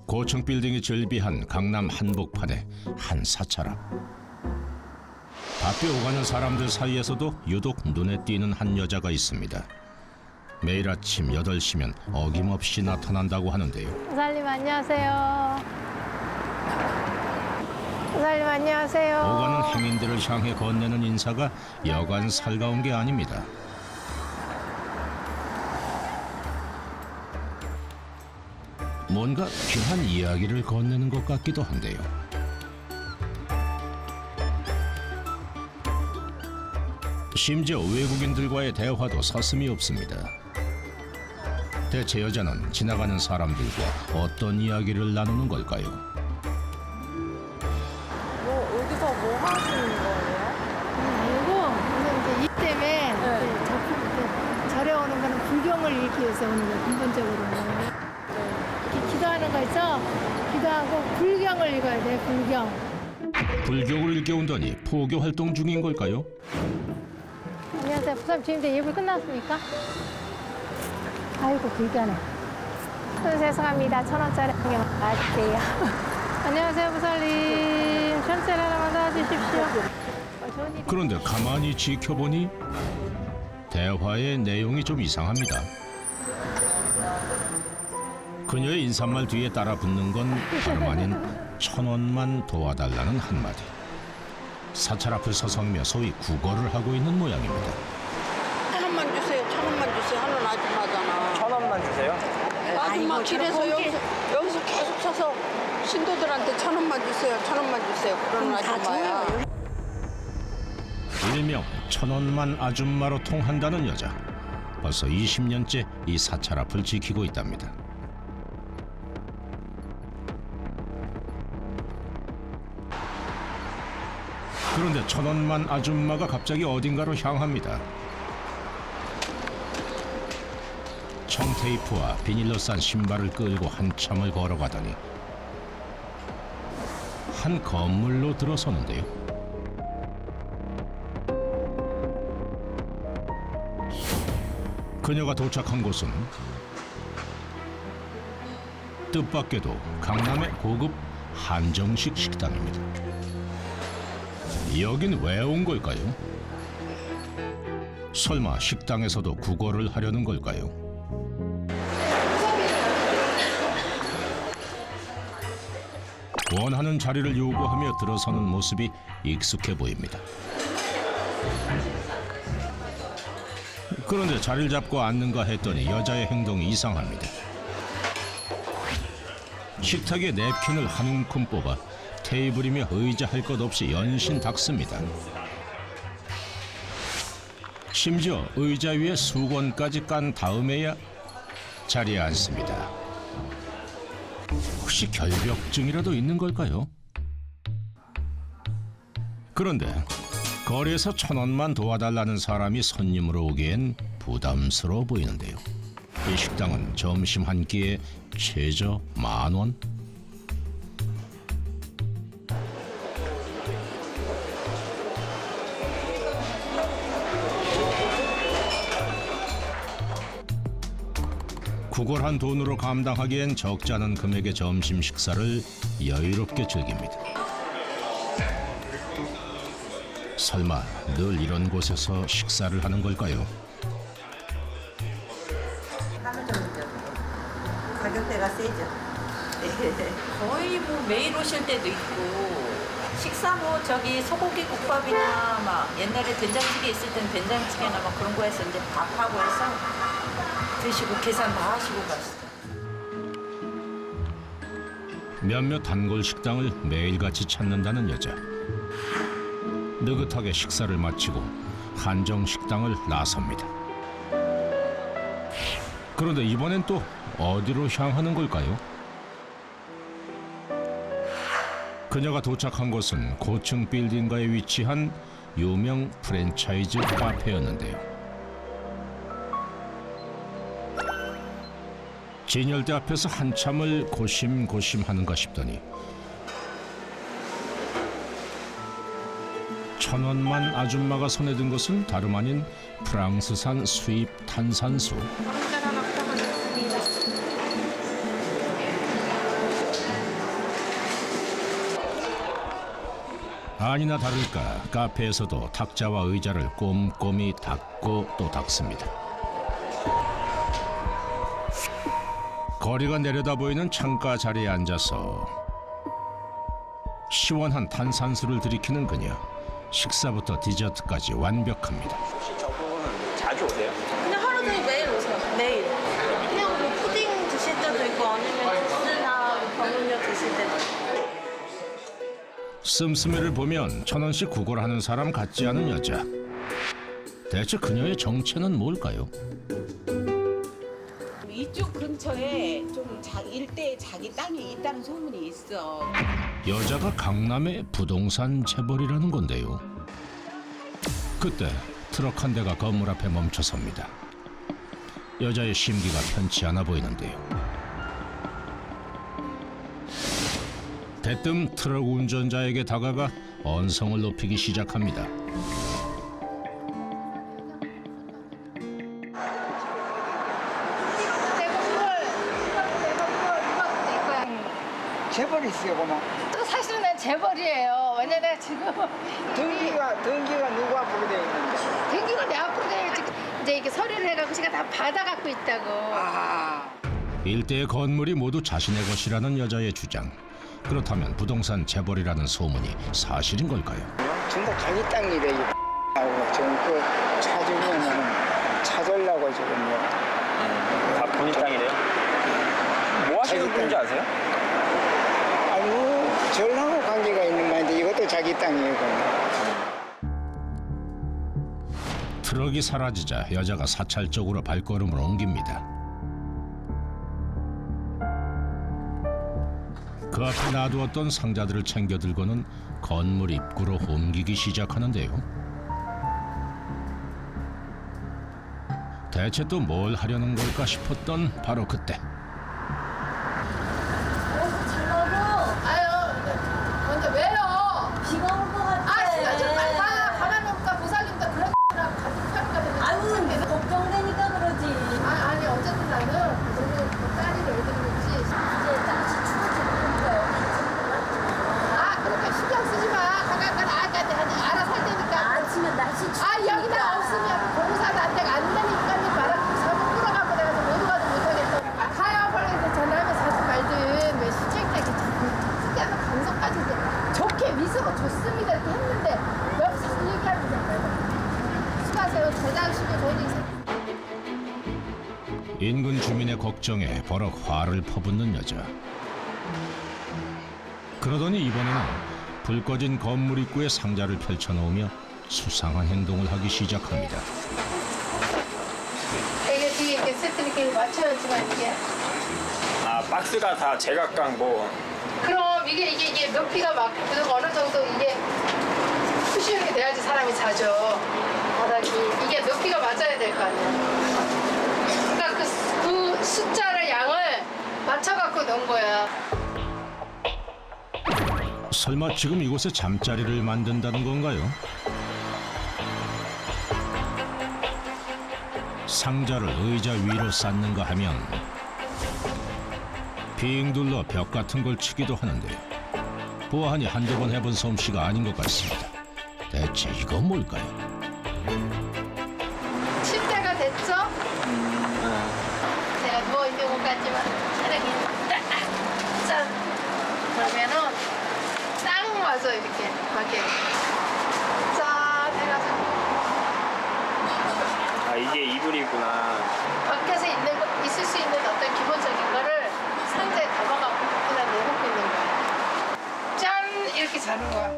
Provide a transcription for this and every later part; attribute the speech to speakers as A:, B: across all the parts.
A: 고층 빌딩이 즐비한 강남 한복판의 한 사찰 앞. 바삐 오가는 사람들 사이에서도 유독 눈에 띄는 한 여자가 있습니다. 매일 아침 8시면 어김없이 나타난다고 하는데요.
B: 보살님 안녕하세요. 보살님 안녕하세요.
A: 오가는 행인들을 향해 건네는 인사가 여간 살가운 게 아닙니다. 뭔가 귀한 이야기를 건네는 것 같기도 한데요. 심지어 외국인들과의 대화도 서슴이 없습니다. 대체 여자는 지나가는 사람들과 어떤 이야기를 나누는 걸까요?
C: 여기서 뭐 하시는 거예요?
B: 아니고 저는 이제 일 때문에 이제 절에 오는 거는 불경을 읽기 위해서 오는 거예요. 근본적으로는. 이렇게 기도하는 거 있죠? 기도하고 불경을 읽어야 돼요. 불경.
A: 불교를 일깨운다니 포교 활동 중인 걸까요?
B: 안녕하세요. 보살님 지금 이제 예불 끝났습니까? 아이고 불교네. 죄송합니다. 1,000원짜리 한 개만 놔주세요. 안녕하세요. 보살님. 1,000원짜리 하나만 놔주십시오. 좋은 일이.
A: 그런데 가만히 지켜보니 대화의 내용이 좀 이상합니다. 그녀의 인사말 뒤에 따라 붙는 건 다름 아닌 1,000원만 도와달라는 한마디. 사찰 앞을 서성이며 소위 구걸을 하고 있는 모양입니다.
C: 1,000원만 주세요. 1,000원만 주세요. 하는 아줌마잖아.
D: 1,000원만 주세요?
C: 아줌마 길에서 여기서 계속 서서 신도들한테 1,000원만 주세요. 1,000원만 주세요. 그런 아줌마야.
A: 일명 1,000원만 아줌마로 통한다는 여자. 벌써 20년째 이 사찰 앞을 지키고 있답니다. 그런데 1,000원만 아줌마가 갑자기 어딘가로 향합니다. 청테이프와 비닐로 싼 신발을 끌고 한참을 걸어가더니 한 건물로 들어서는데요. 그녀가 도착한 곳은 뜻밖에도 강남의 고급 한정식 식당입니다. 여긴 왜 온 걸까요? 설마 식당에서도 구걸을 하려는 걸까요? 원하는 자리를 요구하며 들어서는 모습이 익숙해 보입니다. 그런데 자리를 잡고 앉는가 했더니 여자의 행동이 이상합니다. 식탁에 냅킨을 한 움큼 뽑아 테이블이며 의자 할 것 없이 연신 닦습니다. 심지어 의자 위에 수건까지 깐 다음에야 자리에 앉습니다. 혹시 결벽증이라도 있는 걸까요? 그런데 거리에서 1,000원만 도와달라는 사람이 손님으로 오기엔 부담스러워 보이는데요. 이 식당은 점심 한 끼에 최저 10,000원? 구걸한 돈으로 감당하기엔 적지 않은 금액의 점심 식사를 여유롭게 즐깁니다. 설마 늘 이런 곳에서 식사를 하는 걸까요?
E: 하루 정도 가격대가 세죠.
F: 거의 뭐 매일 오실 때도 있고 식사 뭐 저기 소고기 국밥이나 막 옛날에 된장찌개 있을 땐 된장찌개나 막 그런 거 해서 이제 밥하고 해서 드시고 계산 다 하시고 가시죠.
A: 몇몇 단골 식당을 매일같이 찾는다는 여자. 느긋하게 식사를 마치고 한정 식당을 나섭니다. 그런데 이번엔 또 어디로 향하는 걸까요? 그녀가 도착한 곳은 고층 빌딩가에 위치한 유명 프랜차이즈 카페였는데요. 진열대 앞에서 한참을 고심고심하는가 싶더니 1,000원만 아줌마가 손에 든 것은 다름 아닌 프랑스산 수입 탄산수. 아니나 다를까 카페에서도 탁자와 의자를 꼼꼼히 닦고 또 닦습니다. 거리가 내려다 보이는 창가 자리에 앉아서 시원한 탄산수를 들이키는 그녀. 식사부터 디저트까지 완벽합니다.
D: 혹시 저분은 자주 오세요?
F: 그냥 하루 종일 매일 오세요. 매일. 그냥 뭐 푸딩 드실 때도 있고 아니면 주스나 병음료 드실 때도 있고.
A: 씀씀이를 보면 1,000원씩 구걸 하는 사람 같지 않은 여자. 대체 그녀의 정체는 뭘까요?
G: 이쪽 근처에 좀 일대에 자기 땅이 있다는 소문이 있어.
A: 여자가 강남의 부동산 재벌이라는 건데요. 그때 트럭 한 대가 건물 앞에 멈춰섭니다. 여자의 심기가 편치 않아 보이는데요. 대뜸 트럭 운전자에게 다가가 언성을 높이기 시작합니다.
H: 재벌이세요, 그만.
B: 사실은 난 재벌이에요. 왜냐면 내가 지금
H: 등기가 누구 앞으로 되어 있는데?
B: 등기가 내 앞으로 돼야지. 이제 이게 서류를 해갖고 제가 다 받아갖고 있다고.
A: 일대의 건물이 모두 자신의 것이라는 여자의 주장. 그렇다면 부동산 재벌이라는 소문이 사실인 걸까요?
H: 전부 자기 땅이래, 이 하고 지금 그 찾으면은 찾으려고 지금
D: 다 본인 땅이래요? 뭐 하시는
H: 자기
D: 분인지
H: 땅.
D: 아세요?
H: 아니, 전하고 관계가 있는 말인데 이것도 자기 땅이에요, 그럼.
A: 트럭이 사라지자 여자가 사찰적으로 발걸음을 옮깁니다. 그 앞에 놔두었던 상자들을 챙겨 들고는 건물 입구로 옮기기 시작하는데요. 대체 또 뭘 하려는 걸까 싶었던 바로 그때.
B: 아유, 먼저 왜요?
I: 비가 올 것 같아.
B: 아, 진짜 좀 빨리 가. 가만 놓을까 못 살린다. 그런 거랑 같은 편가
I: 아유, 걱정되니까 그러지.
B: 아니 어쨌든 나는 그래도 딸이 왜 그러는지.
I: 이제 날씨 추워지니까
B: 그러니까 신경 쓰지 마. 알아서 할 테니까.
I: 아침에 날씨 추워.
B: 여기다 없으면 공사도 안 되고 안 되니까 바람 사고 끌어가고 내가 못 가도 못하겠어. 가야 벌레한테 전화하면 사지 말든 왜 시책되게 자꾸 특이한 감성까지 이제 좋게 미소로 좋습니다 이렇게 했는데 여기서 얘기하는 거잖아요. 수고하세요. 저장시고 저희
A: 인근 주민의 걱정에 버럭 화를 퍼붓는 여자. 그러더니 이번에는 불 꺼진 건물 입구에 상자를 펼쳐놓으며 수상한 행동을 하기 시작합니다.
B: 이게 뒤에 이렇게 세트 이렇게 맞춰야지만 이게.
D: 아, 박스가 다 제각각 뭐.
B: 그럼 이게 높이가 막 그리고 어느 정도 이게 쿠션이 돼야지 사람이 자죠. 바닥이 이게 높이가 맞아야 될 거 아니야. 그러니까 그 숫자를 양을 맞춰갖고 놓은 거야.
A: 설마 지금 이곳에 잠자리를 만든다는 건가요? 상자를 의자 위로 쌓는가 하면 빙 둘러 벽 같은 걸 치기도 하는데 보아하니 한두 번 해본 솜씨가 아닌 것 같습니다. 대체 이건 뭘까요?
B: 침대가 됐죠? 제가 누워있는 것 같지만 체력이 짠! 그러면은 딱 와서 이렇게 밖에 짠 해가지고
D: 아, 이게 이불이구나.
B: 밖에서 있을 수 있는 어떤 기본적인 거를 상자에 담아갖고 그냥 내놓고 있는 거야. 짠! 이렇게 자는 거야.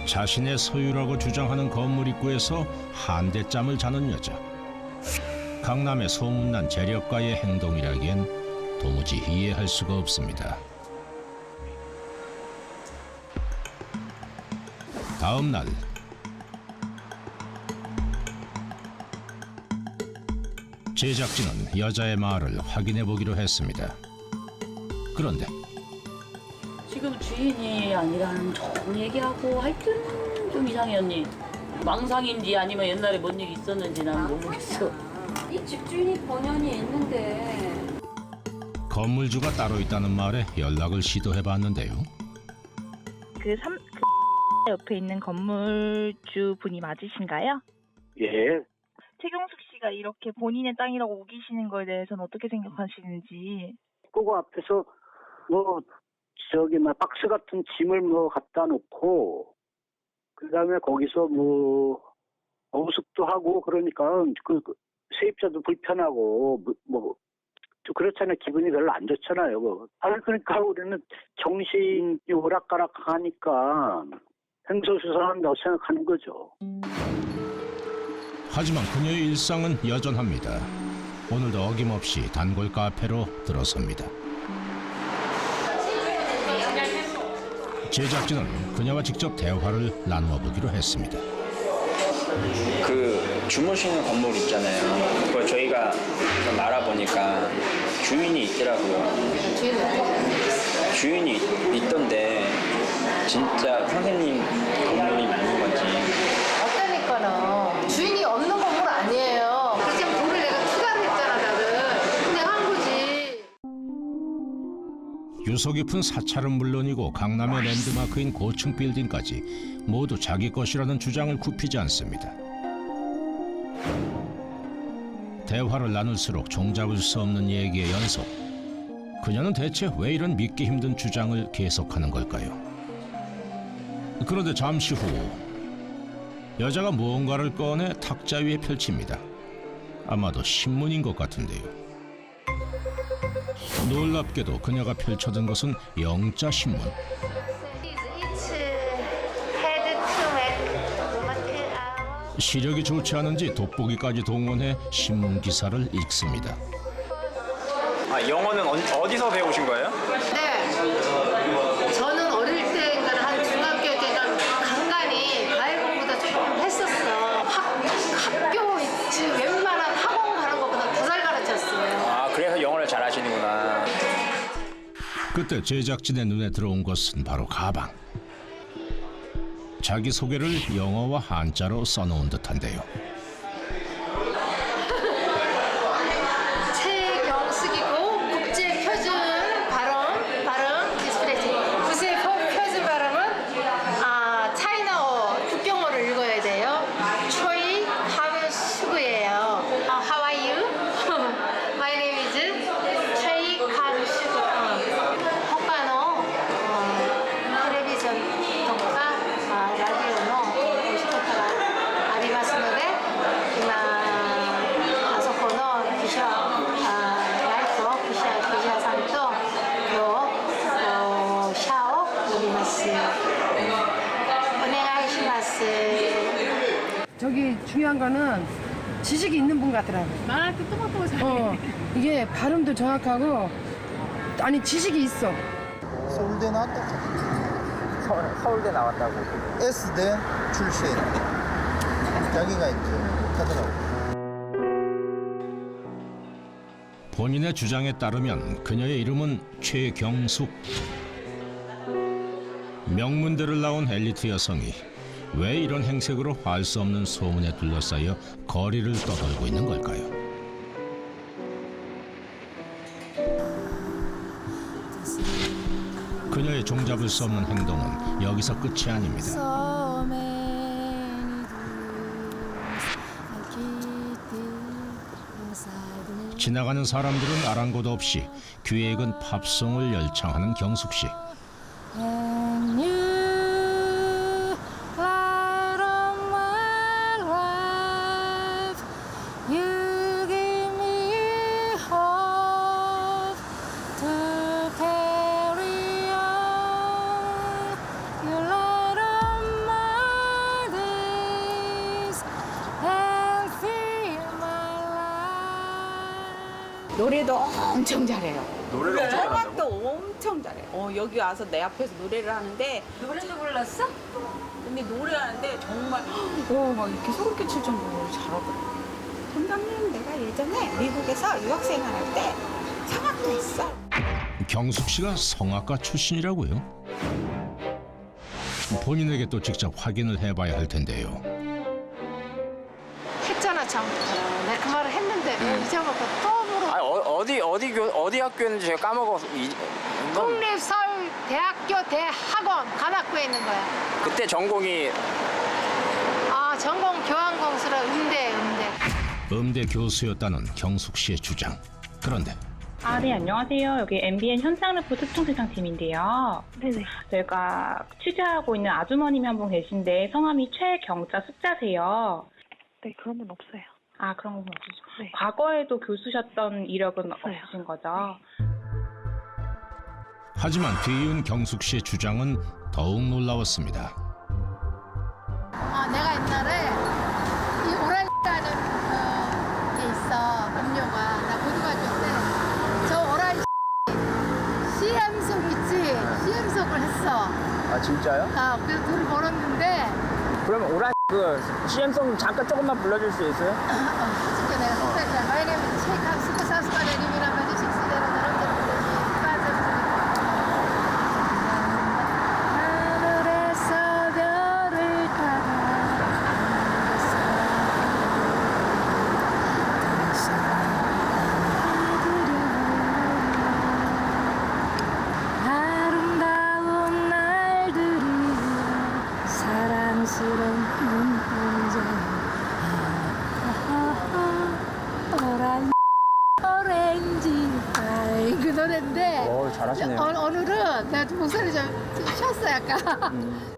A: 자신의 소유라고 주장하는 건물 입구에서 한대짬을 자는 여자. 강남의 소문난 재력가의 행동이라기엔 도무지 이해할 수가 없습니다. 다음 날 제작진은 여자의 말을 확인해 보기로 했습니다. 그런데
J: 지금 주인이 아니라는 종 얘기하고 하여튼 좀 이상해 언니. 망상인지 아니면 옛날에 뭔 일 있었는지 난 모르겠어.
I: 이 집주인이 본연이 있는데
A: 건물주가 따로 있다는 말에 연락을 시도해봤는데요.
K: 그 옆에 있는 건물주 분이 맞으신가요?
H: 예.
K: 최경숙 씨가 이렇게 본인의 땅이라고 우기시는 거에 대해서는 어떻게 생각하시는지.
H: 그거 앞에서 박스 같은 짐을 갖다 놓고 그다음에 거기서 어우습도 하고 그러니까 그 세입자도 불편하고 좀 그렇잖아요. 기분이 별로 안 좋잖아요. 그러니까 우리는 정신이 오락가락하니까 횡설수설한다고 생각하는 거죠.
A: 하지만 그녀의 일상은 여전합니다. 오늘도 어김없이 단골 카페로 들어섭니다. 제작진은 그녀와 직접 대화를 나누어 보기로 했습니다.
D: 그 주무시는 건물 있잖아요. 그걸 저희가 좀 알아보니까 주인이 있더라고요. 주인이 있던데 진짜 선생님 건물이 맞는 건지.
B: 없다니까는 주인이 없는 건물 아니에요. 그렇지만 돈을 내가 투자를 했잖아 나는. 근데 한 거지.
A: 유서 깊은 사찰은 물론이고 강남의 랜드마크인 고층 빌딩까지 모두 자기 것이라는 주장을 굽히지 않습니다. 대화를 나눌수록 종잡을 수 없는 얘기의 연속. 그녀는 대체 왜 이런 믿기 힘든 주장을 계속하는 걸까요? 그런데 잠시 후 여자가 무언가를 꺼내 탁자 위에 펼칩니다. 아마도 신문인 것 같은데요. 놀랍게도 그녀가 펼쳐든 것은 영자 신문. 시력이 좋지 않은지 돋보기까지 동원해 신문 기사를 읽습니다.
D: 영어는 어디서 배우신 거예요?
B: 네. 저는 어릴 때, 그러니까 한 중학교 때가 간간히 과외 공부도 조금 했었어. 학교 있지 웬만한 학원 가는 것보다 더 잘 가르쳤어요.
D: 그래서 영어를 잘 하시는구나.
A: 그때 제작진의 눈에 들어온 것은 바로 가방. 자기소개를 영어와 한자로 써놓은 듯한데요.
B: 최경숙이고 국제 표준 발음 디스플레이. 국제 표준 발음은 차이나어 국경어를 읽어야 돼요. 초이 카뮤슈구예요. How are you? My name is 초이 카뮤슈구. 헛간어 텔레비전 통과 라디오のお仕事がありますので、今あそこの記者ライト記者さんと今日社を呼びます。お願いします。
L: 저기 중요한 거는 지식이 있는 분 같더라고.
B: 말할 때 또박또박 잘해.
L: 이게 발음도 정확하고 아니 지식이 있어.
H: 서울대 나왔다고. 서울대 나왔다고. S대 출신. 자기가 이제 하더라고.
A: 본인의 주장에 따르면 그녀의 이름은 최경숙. 명문대를 나온 엘리트 여성이 왜 이런 행색으로 알 수 없는 소문에 둘러싸여 거리를 떠돌고 있는 걸까요? 그녀의 종잡을 수 없는 행동은 여기서 끝이 아닙니다. 지나가는 사람들은 아랑곳 없이 귀에 익은 팝송을 열창하는 경숙 씨.
G: 노래도 엄청 잘해요.
D: 노래를 엄청 잘한다고?
G: 음악도 엄청 잘해요. 여기 와서 내 앞에서 노래를 하는데
I: 노래도 불렀어?
G: 근데 노래하는데 정말 막 이렇게 소름 끼칠 정도로 잘하더라고요. 선장님, 내가 예전에 미국에서 유학생활할 때 성악도 했어.
A: 경숙 씨가 성악가 출신이라고요? 본인에게 또 직접 확인을 해봐야 할 텐데요.
B: 했잖아 처음부터. 내가 그 말을 했는데 왜 잊어먹고 또 물어.
D: 어디 학교였는지 제가 까먹어서
B: 국립서울대학교 대학원 관악구에 있는 거야.
D: 그때 전공이
B: 전공 교환공수라 음대.
A: 음대 교수였다는 경숙 씨의 주장. 그런데
K: 네, 안녕하세요. 여기 MBN 현장르포 특종세상팀인데요. 네네. 저희가 취재하고 있는 아주머님이 한 분 계신데 성함이 최경자 숫자세요.
M: 네, 그런 분 없어요.
K: 그런 건 없으시죠?
M: 네.
K: 과거에도 교수셨던 이력은 없으신 거죠?
M: 네.
A: 하지만 뒤이은 경숙 씨의 주장은 더욱 놀라웠습니다.
B: 내가 옛날에 이 오란이라는 게 있어. 음료가. 나 고등학교 때 저 오란 CM송 있지? CM송을 했어.
H: 진짜요?
B: 그래서 돈을 벌었는데
H: 그러면 오란 그 CM송 잠깐 조금만 불러줄 수 있어요?
B: 진짜 내가 속상해. My name is Sheikh Supasaska Delim이란 말이 식스대로 사람들은 부르지. 하늘에서 별을 따라 아름다운 날들이 사랑스러운 눈동자 오렌지 그 노래인데
H: 잘하시네요.
B: 오늘은 내가 목소리 좀 쉬었어 약간